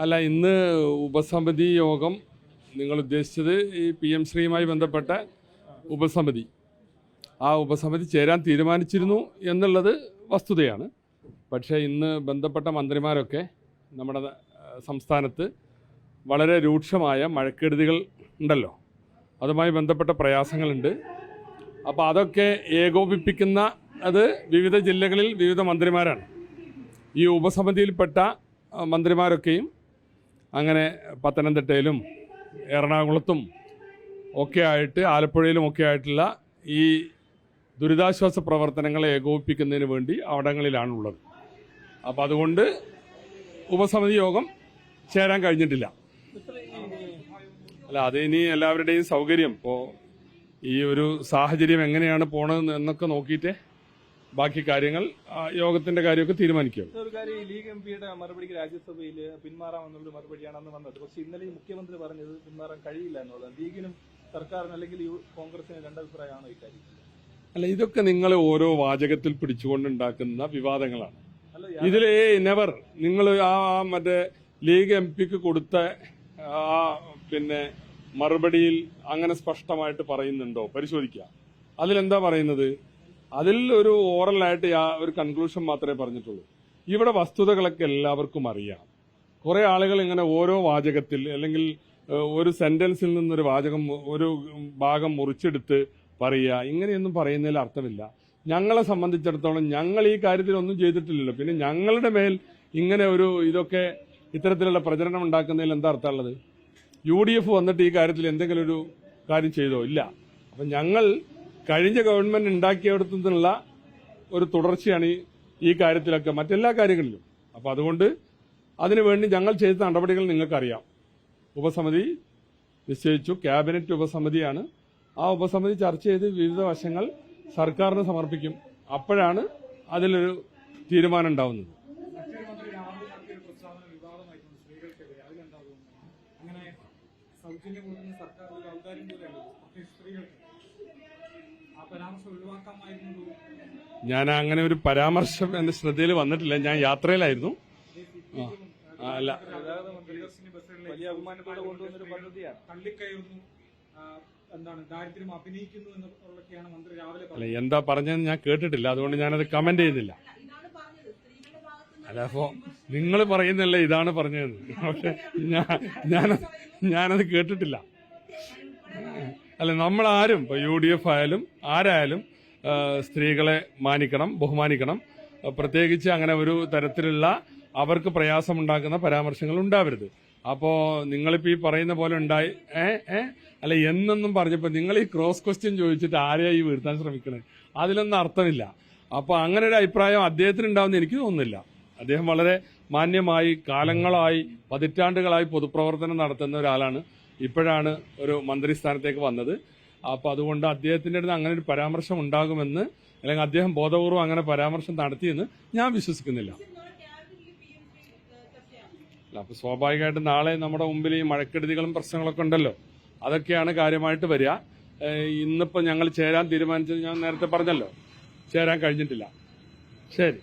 അല്ല, ഇന്ന് ഉപസമിതി യോഗം നിങ്ങൾ ഉദ്ദേശിച്ചത് ഈ PM ശ്രീയുമായി ബന്ധപ്പെട്ട ഉപസമിതി. ആ ഉപസമിതി ചേരാൻ തീരുമാനിച്ചിരുന്നു എന്നുള്ളത് വസ്തുതയാണ്. പക്ഷേ ഇന്ന് ബന്ധപ്പെട്ട മന്ത്രിമാരൊക്കെ നമ്മുടെ സംസ്ഥാനത്ത് വളരെ രൂക്ഷമായ മഴക്കെടുതികൾ ഉണ്ടല്ലോ, അതുമായി ബന്ധപ്പെട്ട പ്രയാസങ്ങളുണ്ട്. അപ്പോൾ അതൊക്കെ ഏകോപിപ്പിക്കുന്ന അത് വിവിധ ജില്ലകളിൽ വിവിധ മന്ത്രിമാരാണ്. ഈ ഉപസമിതിയിൽപ്പെട്ട മന്ത്രിമാരൊക്കെയും അങ്ങനെ പത്തനംതിട്ടയിലും എറണാകുളത്തും ഒക്കെ ആയിട്ട് ആലപ്പുഴയിലും ഒക്കെ ആയിട്ടുള്ള ഈ ദുരിതാശ്വാസ പ്രവർത്തനങ്ങളെ ഏകോപിപ്പിക്കുന്നതിന് വേണ്ടി അവിടങ്ങളിലാണുള്ളത്. അപ്പോൾ അതുകൊണ്ട് ഉപസമിതി യോഗം ചേരാൻ കഴിഞ്ഞിട്ടില്ല. അല്ല, അത് ഇനി എല്ലാവരുടെയും സൗകര്യം, ഇപ്പോൾ ഈ ഒരു സാഹചര്യം എങ്ങനെയാണ് പോണത് എന്നൊക്കെ നോക്കിയിട്ട് ബാക്കി കാര്യങ്ങൾ യോഗത്തിന്റെ കാര്യമൊക്കെ തീരുമാനിക്കും. ഒരു കാര്യം, ലീഗ് എംപിയുടെ മറുപടിക്ക് രാജ്യസഭയിൽ പിന്മാറാമെന്നുള്ള മറുപടിയാണ് അന്ന് വന്നത്. പക്ഷെ ഇന്നലെ മുഖ്യമന്ത്രി പറഞ്ഞത് പിന്മാറാൻ കഴിയില്ല എന്നുള്ളത്. ലീഗിനും സർക്കാരിനും അല്ലെങ്കിൽ കോൺഗ്രസിന് രണ്ടഭിപ്രായമാണോ ഇക്കാര്യത്തിൽ? അല്ല, ഇതൊക്കെ നിങ്ങൾ ഓരോ വാചകത്തിൽ പിടിച്ചുകൊണ്ടുണ്ടാക്കുന്ന വിവാദങ്ങളാണ്. ഇതിൽ നെവർ നിങ്ങൾ മറ്റേ ലീഗ് എംപിക്ക് കൊടുത്ത പിന്നെ മറുപടിയിൽ അങ്ങനെ സ്പഷ്ടമായിട്ട് പറയുന്നുണ്ടോ പരിശോധിക്കുക. അതിലെന്താ പറയുന്നത്? അതിൽ ഒരു ഓറലായിട്ട് ഒരു കൺക്ലൂഷൻ മാത്രമേ പറഞ്ഞിട്ടുള്ളൂ. ഇവിടെ വസ്തുതകളൊക്കെ എല്ലാവർക്കും അറിയാം. കുറെ ആളുകൾ ഇങ്ങനെ ഓരോ വാചകത്തിൽ അല്ലെങ്കിൽ ഒരു സെന്റൻസിൽ നിന്നൊരു ഒരു ഭാഗം മുറിച്ചെടുത്ത് പറയുക, ഇങ്ങനെയൊന്നും പറയുന്നതിൽ അർത്ഥമില്ല. ഞങ്ങളെ സംബന്ധിച്ചിടത്തോളം ഞങ്ങൾ ഈ കാര്യത്തിൽ ഒന്നും ചെയ്തിട്ടില്ലല്ലോ. പിന്നെ ഞങ്ങളുടെ മേൽ ഇങ്ങനെ ഇതൊക്കെ ഇത്തരത്തിലുള്ള പ്രചരണം ഉണ്ടാക്കുന്നതിൽ എന്താ അർത്ഥമുള്ളത്? UDF വന്നിട്ട് ഈ കാര്യത്തിൽ എന്തെങ്കിലും ഒരു കാര്യം ചെയ്തോ? ഇല്ല. അപ്പം ഞങ്ങൾ കഴിഞ്ഞ ഗവൺമെന്റ് ഉണ്ടാക്കിയെടുത്തു നിന്നുള്ള ഒരു തുടർച്ചയാണ് ഈ കാര്യത്തിലൊക്കെ, മറ്റെല്ലാ കാര്യങ്ങളിലും. അപ്പം അതുകൊണ്ട് അതിനുവേണ്ടി ഞങ്ങൾ ചെയ്ത നടപടികൾ നിങ്ങൾക്കറിയാം. ഉപസമിതി നിശ്ചയിച്ചു, ക്യാബിനറ്റ് ഉപസമിതിയാണ്. ആ ഉപസമിതി ചർച്ച ചെയ്ത് വിവിധ വശങ്ങൾ സർക്കാരിന് സമർപ്പിക്കും. അപ്പോഴാണ് അതിലൊരു തീരുമാനം ഉണ്ടാവുന്നത്. ഞാൻ അങ്ങനെ ഒരു പരാമർശം എന്റെ ശ്രദ്ധയിൽ വന്നിട്ടില്ല. ഞാൻ യാത്രയിലായിരുന്നു. അല്ല, അല്ല, എന്താ പറഞ്ഞതെന്ന് ഞാൻ കേട്ടിട്ടില്ല. അതുകൊണ്ട് ഞാനത് കമന്റ് ചെയ്യുന്നില്ല. അല്ല, അപ്പോ നിങ്ങൾ പറയുന്നല്ലേ ഇതാണ് പറഞ്ഞതെന്ന്. പക്ഷെ ഞാനത് കേട്ടിട്ടില്ല. അല്ല, നമ്മളാരും ഇപ്പോൾ UDF ആയാലും ആരായാലും സ്ത്രീകളെ മാനിക്കണം, ബഹുമാനിക്കണം. പ്രത്യേകിച്ച് അങ്ങനെ ഒരു തരത്തിലുള്ള അവർക്ക് പ്രയാസമുണ്ടാക്കുന്ന പരാമർശങ്ങൾ ഉണ്ടാവരുത്. അപ്പോൾ നിങ്ങളിപ്പോൾ ഈ പറയുന്ന പോലെ ഉണ്ടായി അല്ല എന്നൊന്നും പറഞ്ഞപ്പോൾ നിങ്ങൾ ഈ ക്രോസ് ക്വസ്റ്റ്യൻ ചോദിച്ചിട്ട് ആരെയായി വീഴ്ത്താൻ ശ്രമിക്കണേ? അതിലൊന്നും അർത്ഥമില്ല. അപ്പോൾ അങ്ങനെ ഒരു അഭിപ്രായം അദ്ദേഹത്തിന് ഉണ്ടാവുമെന്ന് എനിക്ക് തോന്നുന്നില്ല. അദ്ദേഹം വളരെ മാന്യമായി കാലങ്ങളായി പതിറ്റാണ്ടുകളായി പൊതുപ്രവർത്തനം നടത്തുന്ന ഒരാളാണ്. ഇപ്പോഴാണ് ഒരു മന്ത്രിസ്ഥാനത്തേക്ക് വന്നത്. അപ്പോൾ അതുകൊണ്ട് അദ്ദേഹത്തിൻ്റെ അടുത്ത് അങ്ങനെ ഒരു പരാമർശം ഉണ്ടാകുമെന്ന്, അല്ലെങ്കിൽ അദ്ദേഹം ബോധപൂർവ്വം അങ്ങനെ പരാമർശം നടത്തിയെന്ന് ഞാൻ വിശ്വസിക്കുന്നില്ല. അപ്പോൾ സ്വാഭാവികമായിട്ടും നാളെ നമ്മുടെ മുമ്പിൽ ഈ മഴക്കെടുതികളും പ്രശ്നങ്ങളൊക്കെ ഉണ്ടല്ലോ, അതൊക്കെയാണ് കാര്യമായിട്ട് വരിക. ഇന്നിപ്പോൾ ഞങ്ങൾ ചേരാൻ തീരുമാനിച്ചത് ഞാൻ നേരത്തെ പറഞ്ഞല്ലോ, ചേരാൻ കഴിഞ്ഞിട്ടില്ല. ശരി.